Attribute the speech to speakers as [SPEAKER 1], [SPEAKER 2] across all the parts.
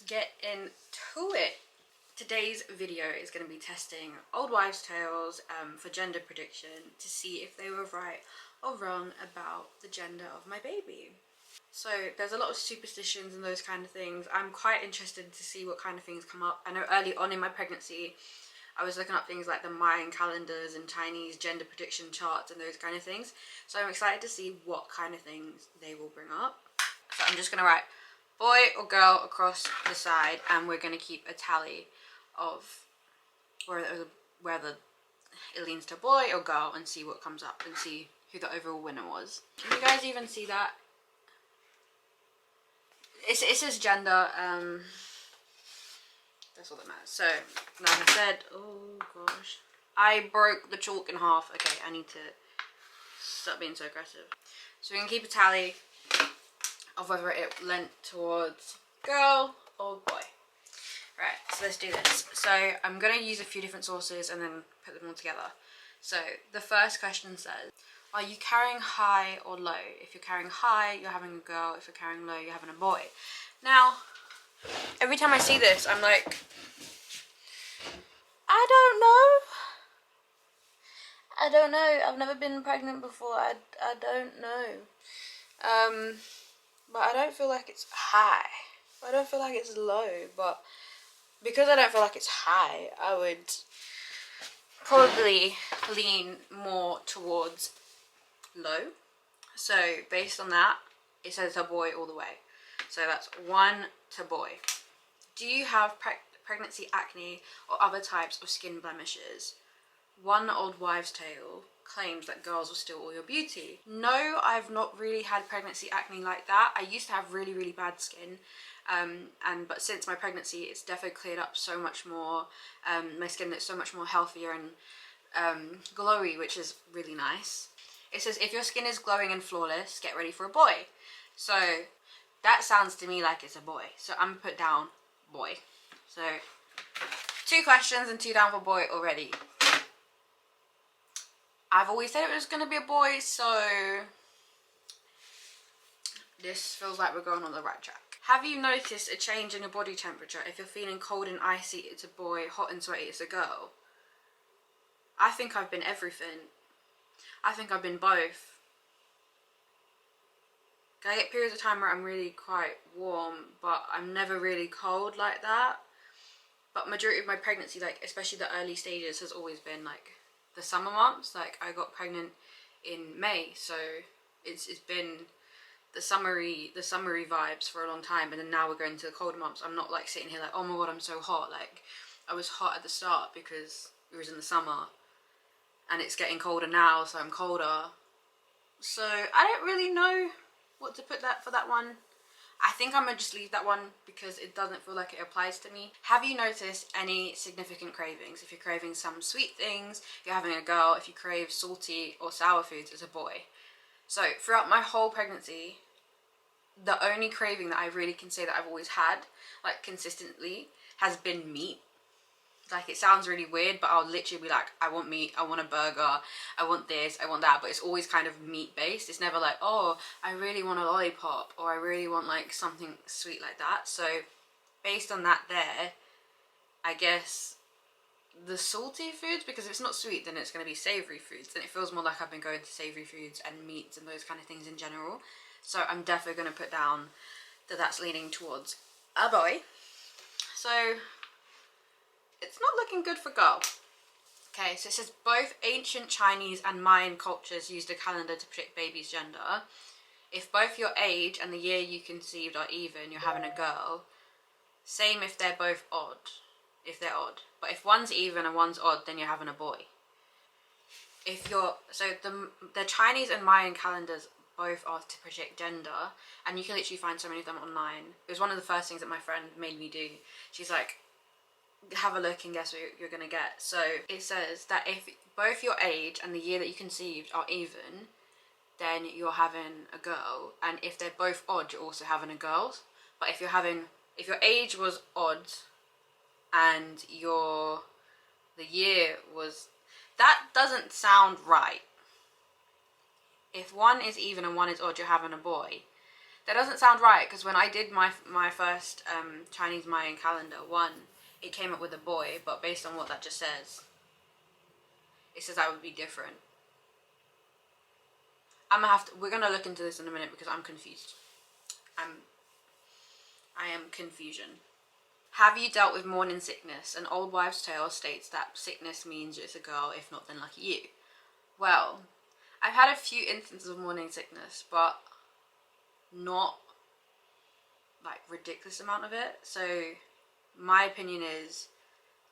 [SPEAKER 1] get into it. Today's video is going to be testing old wives' tales for gender prediction to see if they were right or wrong about the gender of my baby. So there's a lot of superstitions and those kind of things. I'm quite interested to see what kind of things come up. I know early on in my pregnancy I was looking up things like the Mayan calendars and Chinese gender prediction charts and those kind of things. So I'm excited to see what kind of things they will bring up. So I'm just going to write boy or girl across the side, and we're going to keep a tally of whether it leans to boy or girl and see what comes up and see who the overall winner was. Can you guys even see that? It says gender, that's all that matters. So, like I said, oh gosh, I broke the chalk in half. Okay, I need to stop being so aggressive. So we can keep a tally of whether it lent towards girl or boy. Right, so let's do this. So I'm going to use a few different sources and then put them all together. So the first question says, are you carrying high or low? If you're carrying high, you're having a girl. If you're carrying low, you're having a boy. Now, every time I see this, I'm like, I don't know. I've never been pregnant before. I don't know. But I don't feel like it's high. I don't feel like it's low. But because I don't feel like it's high, I would probably lean more towards low. So based on that, it says a boy all the way. So that's 1 to boy. Do you have pregnancy acne or other types of skin blemishes? One old wives' tale claims that girls will steal all your beauty. No, I've not really had pregnancy acne like that. I used to have really, really bad skin. But since my pregnancy, it's definitely cleared up so much more. My skin looks so much more healthier and glowy, which is really nice. It says, if your skin is glowing and flawless, get ready for a boy. So that sounds to me like it's a boy. So I'm gonna put down boy. So 2 questions and 2 down for boy already. I've always said it was gonna be a boy, so this feels like we're going on the right track. Have you noticed a change in your body temperature? If you're feeling cold and icy, it's a boy. Hot and sweaty, it's a girl. I think I've been everything. I think I've been both. I get periods of time where I'm really quite warm, but I'm never really cold like that. But majority of my pregnancy, like especially the early stages, has always been like the summer months. Like I got pregnant in May, so it's been the summery vibes for a long time, and then now we're going to the colder months. I'm not like sitting here like, oh my god, I'm so hot. Like I was hot at the start because it was in the summer, and it's getting colder now, so I'm colder. So I don't really know what to put for that one. I think I'm gonna just leave that one because it doesn't feel like it applies to me. Have you noticed any significant cravings? If you're craving some sweet things, you're having a girl. If you crave salty or sour foods, it's a boy. So throughout my whole pregnancy, the only craving that I really can say that I've always had, like consistently, has been meat. Like it sounds really weird, but I'll literally be like, I want meat, I want a burger, I want this, I want that, but it's always kind of meat based. It's never like, oh, I really want a lollipop, or I really want like something sweet like that. So based on that there, I guess the salty foods, because if it's not sweet, then it's going to be savoury foods. Then it feels more like I've been going to savoury foods and meats and those kind of things in general. So I'm definitely going to put down that that's leaning towards a boy. So it's not looking good for girl. Okay, so it says both ancient Chinese and Mayan cultures used a calendar to predict baby's gender. If both your age and the year you conceived are even, you're having a girl. Same if they're both odd. If they're odd. But if one's even and one's odd, then you're having a boy. So the Chinese and Mayan calendars both are to predict gender, and you can literally find so many of them online. It was one of the first things that my friend made me do. She's like, have a look and guess what you're gonna get. So it says that if both your age and the year that you conceived are even, then you're having a girl, and if they're both odd, you're also having a girl. But if your age was odd and the year was, that doesn't sound right. If one is even and one is odd, you're having a boy. That doesn't sound right, because when I did my first Chinese Mayan calendar, it came up with a boy, but based on what that just says, it says I would be different. We're gonna look into this in a minute because I'm confused. I am confusion. Have you dealt with morning sickness? An old wives' tale states that sickness means it's a girl, if not then lucky you. Well, I've had a few instances of morning sickness, but not like ridiculous amount of it. So my opinion is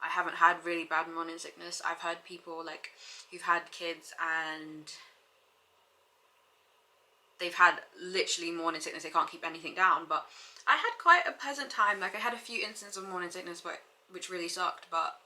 [SPEAKER 1] I haven't had really bad morning sickness. I've heard people like who've had kids and they've had literally morning sickness, they can't keep anything down, but I had quite a pleasant time. Like I had a few instances of morning sickness which really sucked, but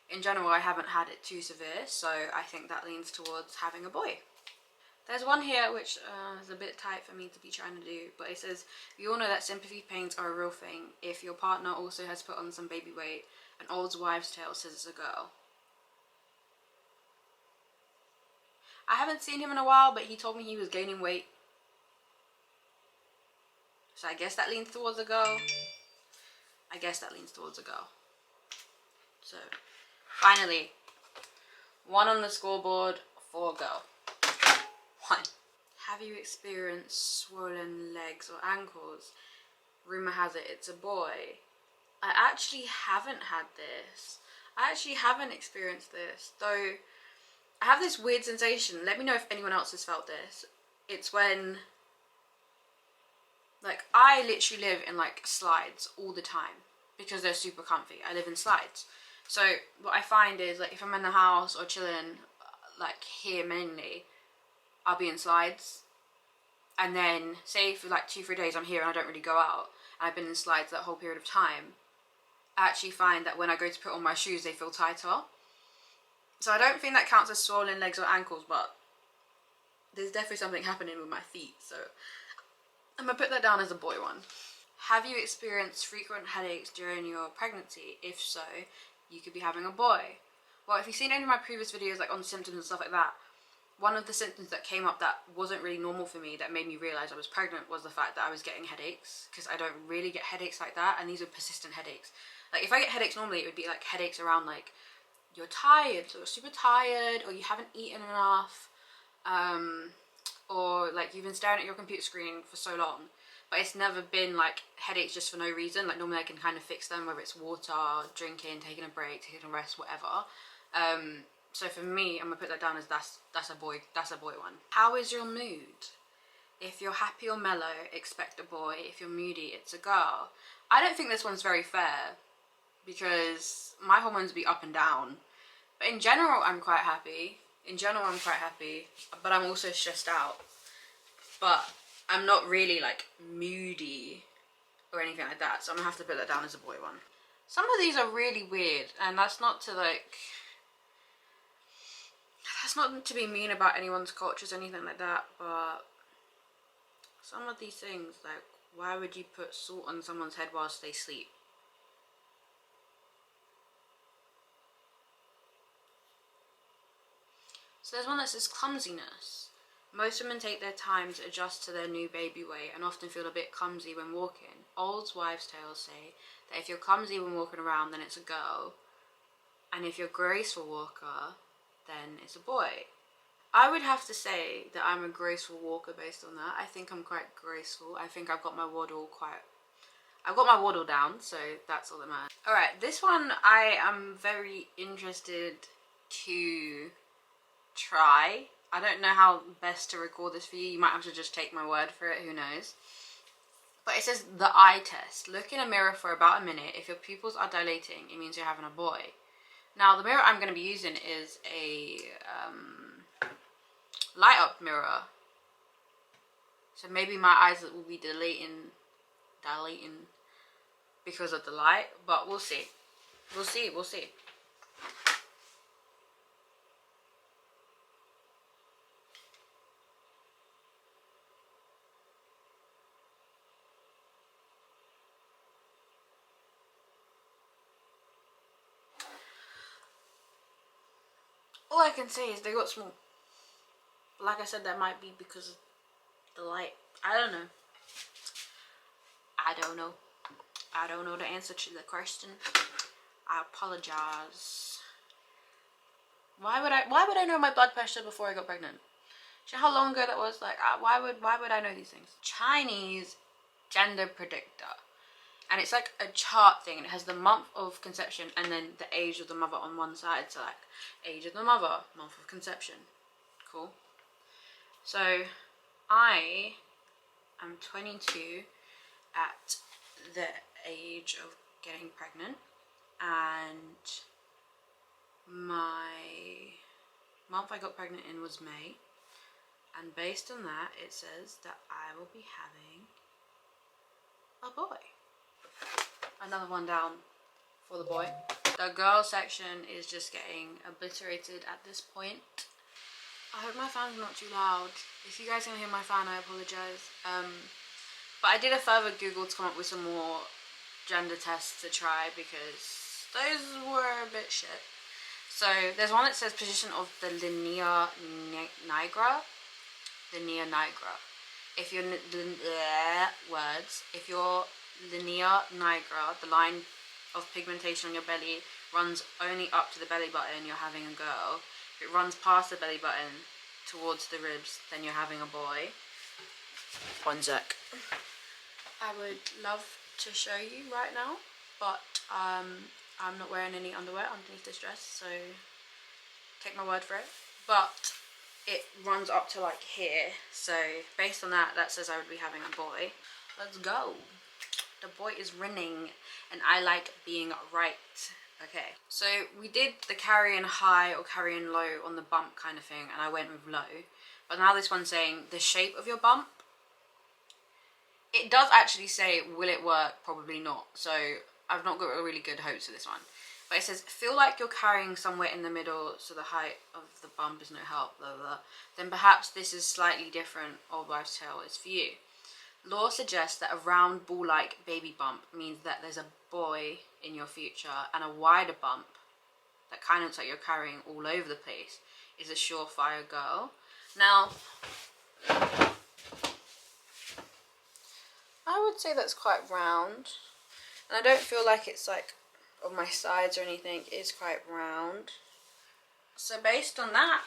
[SPEAKER 1] in general I haven't had it too severe, so I think that leans towards having a boy. There's one here which is a bit tight for me to be trying to do, but it says, we all know that sympathy pains are a real thing. If your partner also has put on some baby weight, an old wives' tale says it's a girl. I haven't seen him in a while, but he told me he was gaining weight. So I guess that leans towards a girl. So, finally, 1 on the scoreboard for a girl. 1. Have you experienced swollen legs or ankles? Rumor has it it's a boy. I actually haven't had this. I actually haven't experienced this, though I have this weird sensation. Let me know if anyone else has felt this. It's when, like, I literally live in like slides all the time because they're super comfy. I live in slides. So what I find is, like, if I'm in the house or chilling, like here mainly, I'll be in slides, and then say for like 2-3 days I'm here and I don't really go out, and I've been in slides that whole period of time, I actually find that when I go to put on my shoes they feel tighter. So I don't think that counts as swollen legs or ankles, but there's definitely something happening with my feet, so I'm gonna put that down as a boy one. Have you experienced frequent headaches during your pregnancy? If so, you could be having a boy. Well, if you've seen any of my previous videos like on symptoms and stuff like that, one of the symptoms that came up that wasn't really normal for me, that made me realise I was pregnant, was the fact that I was getting headaches, because I don't really get headaches like that, and these are persistent headaches. Like if I get headaches normally, it would be like headaches around like you're tired, so you're super tired, or you haven't eaten enough, or like you've been staring at your computer screen for so long. But it's never been like headaches just for no reason. Like normally I can kind of fix them, whether it's water, drinking, taking a break, taking a rest, whatever. So for me, I'm gonna put that down as that's a boy one. How is your mood? If you're happy or mellow, expect a boy. If you're moody, it's a girl. I don't think this one's very fair because my hormones be up and down. But in general, I'm quite happy. But I'm also stressed out. But I'm not really like moody or anything like that, so I'm gonna have to put that down as a boy one. Some of these are really weird, and that's not to be mean about anyone's cultures or anything like that, but some of these things, like, why would you put salt on someone's head whilst they sleep? So there's one that says clumsiness. Most women take their time to adjust to their new baby weight and often feel a bit clumsy when walking. Old wives' tales say that if you're clumsy when walking around, then it's a girl, and if you're a graceful walker, then it's a boy. I would have to say that I'm a graceful walker based on that. I think I'm quite graceful. I think I've got my waddle down, so that's all that matters. Alright, this one I am very interested to try. I don't know how best to record this for you. You might have to just take my word for it, who knows. But it says the eye test. Look in a mirror for about a minute. If your pupils are dilating, it means you're having a boy. Now the mirror I'm going to be using is a light up mirror. So maybe my eyes will be dilating because of the light, but we'll see. We'll see. All I can say is they got small. Like I said, that might be because of the light. I don't know. I don't know. I don't know the answer to the question. I apologize. Why would I know my blood pressure before I got pregnant? Do you know how long ago that was? Like, why would I know these things? Chinese gender predictor. And it's like a chart thing, and it has the month of conception and then the age of the mother on one side. So like, age of the mother, month of conception. Cool. So I am 22 at the age of getting pregnant, and my month I got pregnant in was May, and based on that it says that I will be having a boy. Another one down for the boy. The girl section is just getting obliterated at this point. I hope my fan's not too loud. If you guys can hear my fan, I apologise. But I did a further Google to come up with some more gender tests to try, because those were a bit shit. So there's one that says position of the linear nigra. Linear nigra. If you're if your linear nigra, the line of pigmentation on your belly, runs only up to the belly button, you're having a girl. If it runs past the belly button towards the ribs, then you're having a boy. One sec. I would love to show you right now, but I'm not wearing any underwear underneath this dress, so take my word for it. But it runs up to like here, so based on that, that says I would be having a boy. Let's go. The boy is running, and I like being right. Okay, so we did the carrying high or carrying low on the bump kind of thing, and I went with low. But now this one's saying the shape of your bump. It does actually say, will it work? Probably not. So I've not got really good hopes for this one. But it says, feel like you're carrying somewhere in the middle, so the height of the bump is no help, blah, blah, blah. Then perhaps this is slightly different, or wife's tale is for you. Law suggests that a round ball-like baby bump means that there's a boy in your future, and a wider bump that kind of looks like you're carrying all over the place is a surefire girl. Now, I would say that's quite round, and I don't feel like it's like on my sides or anything. It is quite round. So based on that,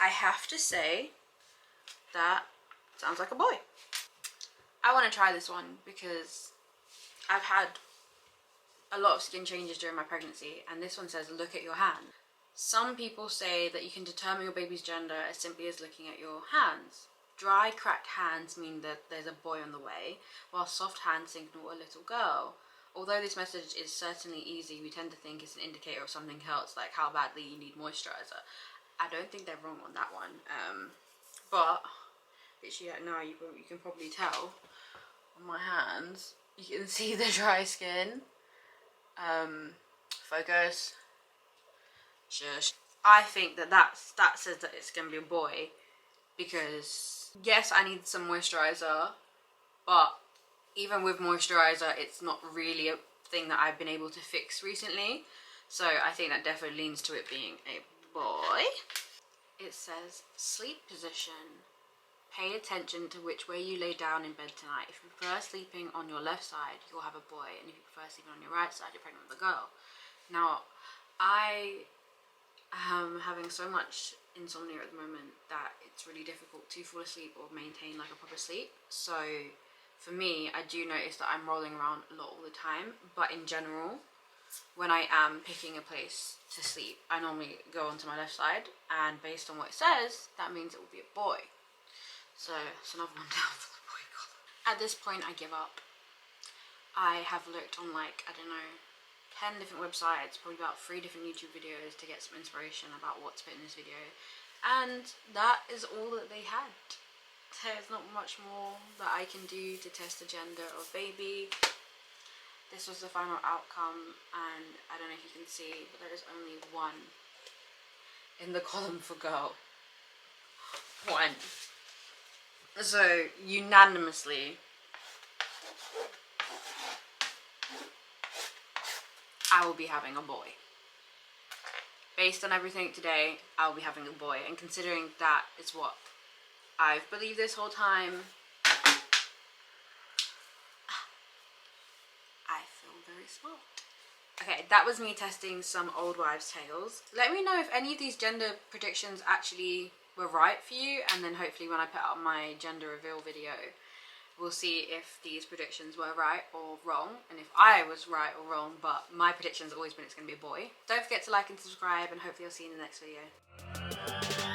[SPEAKER 1] I have to say that sounds like a boy. I want to try this one because I've had a lot of skin changes during my pregnancy, and this one says look at your hand. Some people say that you can determine your baby's gender as simply as looking at your hands. Dry, cracked hands mean that there's a boy on the way, while soft hands signal a little girl. Although this message is certainly easy, we tend to think it's an indicator of something else, like how badly you need moisturiser. I don't think they're wrong on that one, but literally now you can probably tell on my hands, you can see the dry skin. Focus. Shush. I think that says that it's gonna be a boy, because yes, I need some moisturiser, but even with moisturiser, it's not really a thing that I've been able to fix recently. So I think that definitely leans to it being a boy. It says sleep position. Pay attention to which way you lay down in bed tonight. If you prefer sleeping on your left side, you'll have a boy, and if you prefer sleeping on your right side, you're pregnant with a girl. Now, I am having so much insomnia at the moment that it's really difficult to fall asleep or maintain like a proper sleep. So for me, I do notice that I'm rolling around a lot all the time, but in general, when I am picking a place to sleep, I normally go onto my left side, and based on what it says, that means it will be a boy. So it's another one down for the boy color. At this point, I give up. I have looked on like, I don't know, 10 different websites, probably about 3 different YouTube videos to get some inspiration about what to put in this video, and that is all that they had. There's not much more that I can do to test the gender of baby. This was the final outcome, and I don't know if you can see, but there is only one in the column for girl. One. So unanimously, I will be having a boy. Based on everything today, I will be having a boy, and considering that is what I've believed this whole time, it's hot. Okay, that was me testing some old wives' tales. Let me know if any of these gender predictions actually were right for you, and then hopefully when I put out my gender reveal video, we'll see if these predictions were right or wrong, and if I was right or wrong, but my prediction's always been it's going to be a boy. Don't forget to like and subscribe, and hopefully I'll see you in the next video.